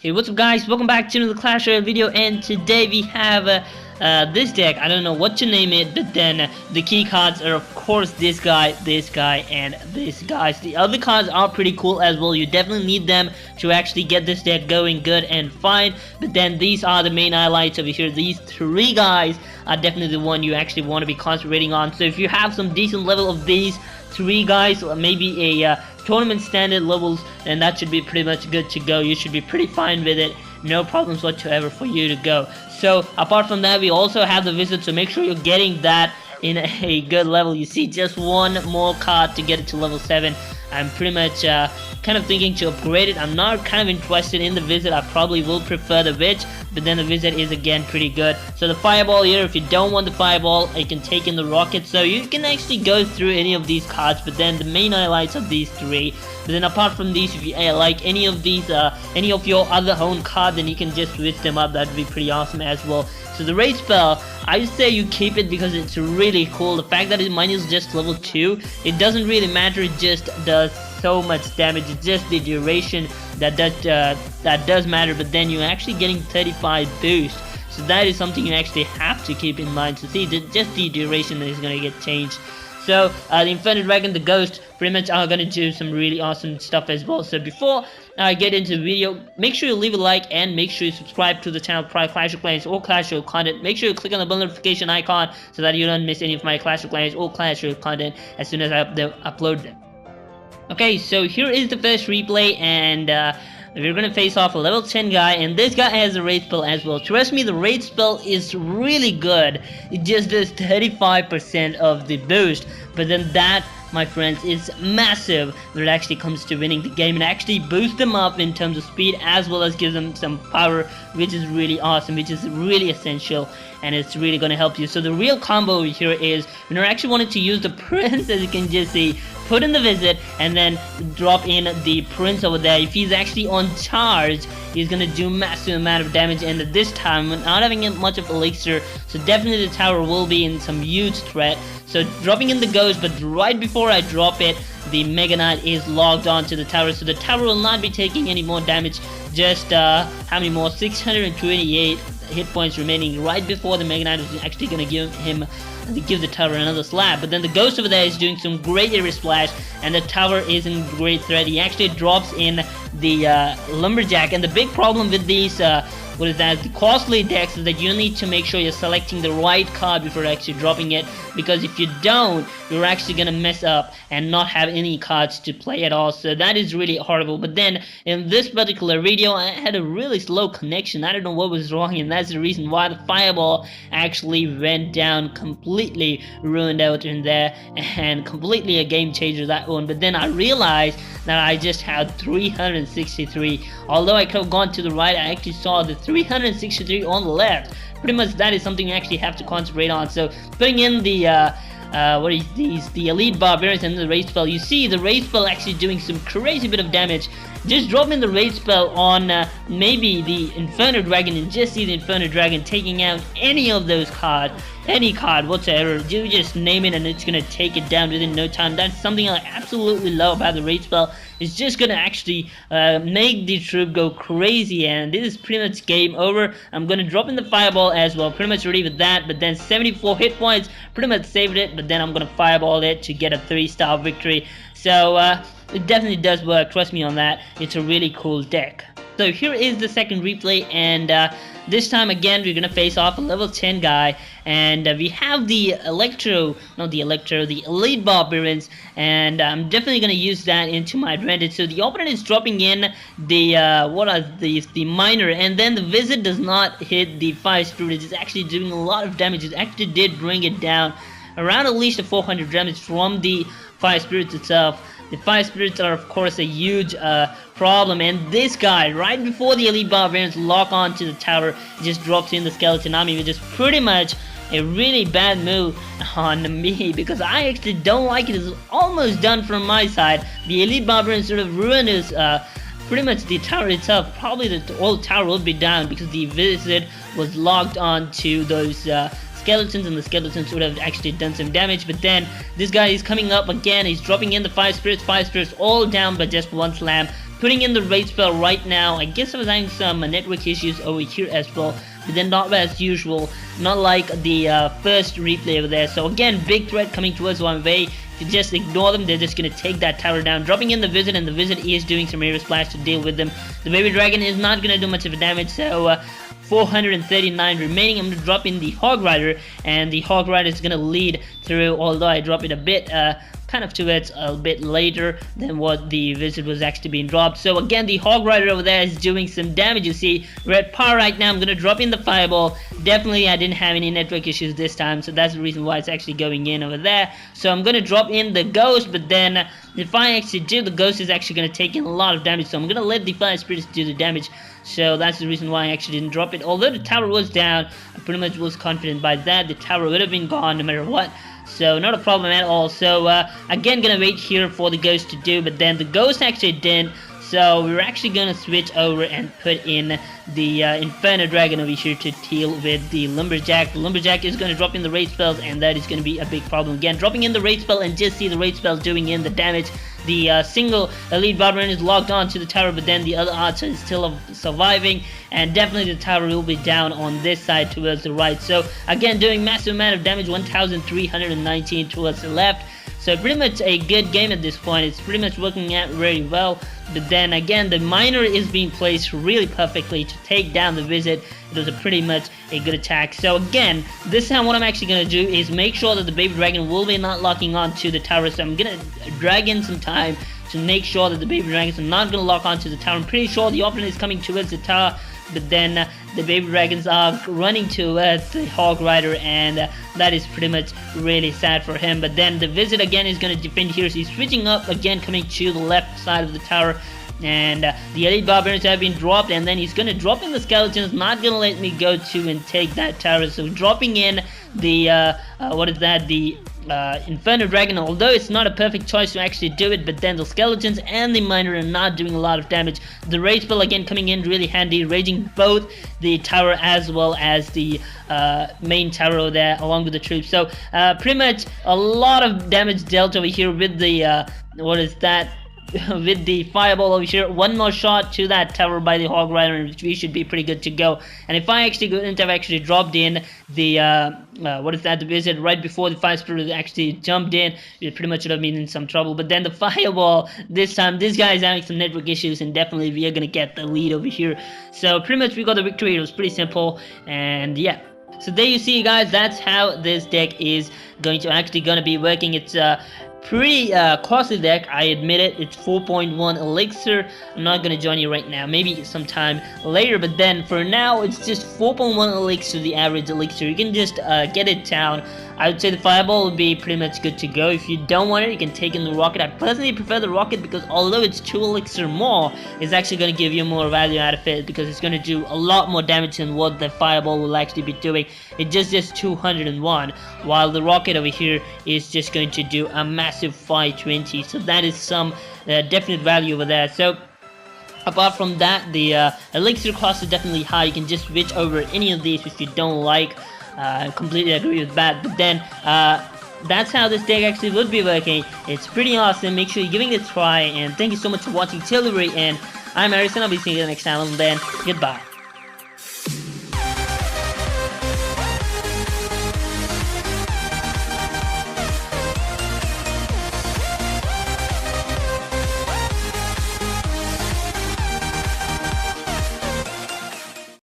Hey, what's up guys, welcome back to another Clash Royale video, and today we have this deck. I don't know what to name it, but then the key cards are of course this guy, and this guy. The other cards are pretty cool as well. You definitely need them to actually get this deck going good and fine, but then these are the main highlights over here. These three guys are definitely the one you actually want to be concentrating on. So if you have some decent level of these three guys, or maybe a tournament standard levels, and that should be pretty much good to go. You should be pretty fine with it, no problems whatsoever for you to go. So apart from that, we also have the visit, so make sure you're getting that in a good level. You see, just one more card to get it to level 7. I'm pretty much kind of thinking to upgrade it. I'm not kind of interested in the visit. I probably will prefer the witch, but then the visit is again pretty good. So the fireball here, if you don't want the fireball, you can take in the rocket. So you can actually go through any of these cards, but then the main highlights of these three. But then apart from these, if you like any of these, any of your other own cards, then you can just switch them up. That'd be pretty awesome as well. So the raid spell, I say you keep it because it's really cool. The fact that mine is just level 2, it doesn't really matter. It just does so much damage. It's just the duration that does matter. But then you're actually getting 35 boost. So that is something you actually have to keep in mind. So see, just the duration that is gonna get changed. So the Inferno Dragon, the Ghost, pretty much are gonna do some really awesome stuff as well. So before I get into the video, make sure you leave a like and make sure you subscribe to the channel for Clash of Clans or Clash Royale content. Make sure you click on the bell notification icon so that you don't miss any of my Clash of Clans or Clash Royale content as soon as I upload them. Okay, so here is the first replay, and we're gonna face off a level 10 guy, and this guy has a raid spell as well. Trust me, the raid spell is really good. It just does 35% of the boost, but then that, my friends, is massive when it actually comes to winning the game, and actually boost them up in terms of speed as well as give them some power, which is really awesome, which is really essential, and it's really going to help you. So the real combo over here is when you're actually wanting to use the prince, as you can just see, put in the visit and then drop in the prince over there. If he's actually on charge, he's gonna do massive amount of damage, and at this time, not having much of elixir, so definitely the tower will be in some huge threat. So dropping in the ghost, but right before I drop it, the Mega Knight is logged onto the tower, so the tower will not be taking any more damage. Just how many more? 628 hit points remaining right before the Mega Knight is actually gonna give the tower another slap. But then the ghost over there is doing some great area splash, and the tower is in great threat. He actually drops in the lumberjack, and the big problem with these what is that, the costly decks, is that you need to make sure you're selecting the right card before actually dropping it, because if you don't, you're actually gonna mess up and not have any cards to play at all. So that is really horrible. But then in this particular video, I had a really slow connection. I don't know what was wrong, and that's the reason why the fireball actually went down, completely ruined out in there, and completely a game changer, that one. But then I realized that I just had 363. Although I could have gone to the right, I actually saw the 363 on the left. Pretty much that is something you actually have to concentrate on. So putting in the what is these, the elite barbarians and the raid spell, you see the raid spell actually doing some crazy bit of damage. Just drop in the raid spell on maybe the Inferno Dragon, and just see the Inferno Dragon taking out any of those cards, any card whatsoever. You just name it and it's gonna take it down within no time. That's something I absolutely love about the raid spell. It's just gonna actually make the troop go crazy, and this is pretty much game over. I'm gonna drop in the fireball as well, pretty much ready with that, but then 74 hit points, pretty much saved it, but then I'm gonna fireball it to get a 3-star victory. So it definitely does work, trust me on that. It's a really cool deck. So here is the second replay, and this time again we're gonna face off a level 10 guy, and we have the the elite barbarians, and I'm definitely gonna use that into my advantage. So the opponent is dropping in the the miner, and then the visit does not hit the fire spirit. It's actually doing a lot of damage. It actually did bring it down around at least 400 damage from the fire spirits itself. The fire spirits are of course a huge problem, and this guy, right before the elite barbarians lock on to the tower, just drops in the skeleton army, which is pretty much a really bad move on me, because I actually don't like it. It's almost done from my side. The elite barbarians sort of ruined his pretty much the tower itself. Probably the whole tower will be down because the visit was locked on to those skeletons, and the skeletons would have actually done some damage. But then this guy is coming up again. He's dropping in the 5 spirits all down, but just one slam. putting in the raid spell right now. I guess I was having some network issues over here as well, but then not as usual, not like the first replay over there. So again, big threat coming towards one way. If you just ignore them, they're just going to take that tower down, dropping in the wizard, and the wizard is doing some aerial splash to deal with them. The baby dragon is not going to do much of a damage, so 439 remaining. I'm going to drop in the Hog Rider, and the Hog Rider is going to lead through, although I drop it a bit kind of towards a bit later than what the wizard was actually being dropped. So again, the Hog Rider over there is doing some damage. You see, we're at par right now. I'm going to drop in the Fireball. Definitely I didn't have any network issues this time, so that's the reason why it's actually going in over there. So I'm going to drop in the Ghost, but then if I actually do, the Ghost is actually going to take in a lot of damage, so I'm going to let the Fire Spirits do the damage. So that's the reason why I actually didn't drop it. Although the tower was down, I pretty much was confident by that. The tower would have been gone no matter what. So not a problem at all. So again, gonna wait here for the Ghost to do, but then the Ghost actually didn't. So we're actually gonna switch over and put in the Inferno Dragon over here to deal with the Lumberjack. The Lumberjack is gonna drop in the raid spells, and that is gonna be a big problem. Again, dropping in the raid spell, and just see the raid spell doing in the damage. The single elite barbarian is locked on to the tower, but then the other archer is still surviving, and definitely the tower will be down on this side towards the right. So again, doing massive amount of damage, 1,319 towards the left. So pretty much a good game at this point. It's pretty much working out very well. But then again, the miner is being placed really perfectly to take down the wizard. It was pretty much a good attack. So again, this time what I'm actually going to do is make sure that the baby dragon will be not locking on to the tower. So I'm going to drag in some time to make sure that the baby dragons are not going to lock onto the tower. I'm pretty sure the opponent is coming towards the tower, but then the baby dragons are running towards the Hog Rider, and that is pretty much really sad for him. But then the wizard again is going to defend here, so he's switching up again, coming to the left side of the tower. And the elite barbarians have been dropped, and then he's going to drop in the skeletons, not going to let me go to and take that tower. So dropping in the what is that, the Inferno Dragon, although it's not a perfect choice to actually do it, but then the skeletons and the miner are not doing a lot of damage. The rage spell again coming in really handy, raging both the tower as well as the main tower there along with the troops. So pretty much a lot of damage dealt over here with the what is that, with the fireball over here. One more shot to that tower by the Hog Rider, and we should be pretty good to go. And if I actually couldn't have actually dropped in the what is that, the wizard right before the fire spirit actually jumped in, we pretty much should have been in some trouble. But then the fireball, this time this guy is having some network issues, and definitely we are gonna get the lead over here. So pretty much we got the victory. It was pretty simple, and yeah. So there you see, guys, that's how this deck is going to gonna be working. It's pretty costly deck, I admit it. It's 4.1 elixir. I'm not gonna join you right now, maybe sometime later, but then for now it's just 4.1 elixir, the average elixir. You can just get it down. I would say the fireball would be pretty much good to go. If you don't want it, you can take in the rocket. I personally prefer the rocket because although it's 2 elixir more, it's actually going to give you more value out of it, because it's going to do a lot more damage than what the fireball will actually be doing. It just 201, while the rocket over here is just going to do a massive 520. So that is some definite value over there. So apart from that, the elixir cost is definitely high. You can just switch over any of these if you don't like. I completely agree with that. But then that's how this deck actually would be working. It's pretty awesome. Make sure you're giving it a try, and thank you so much for watching till the very end. I'm Ayrus, and I'll be seeing you next time. And then goodbye.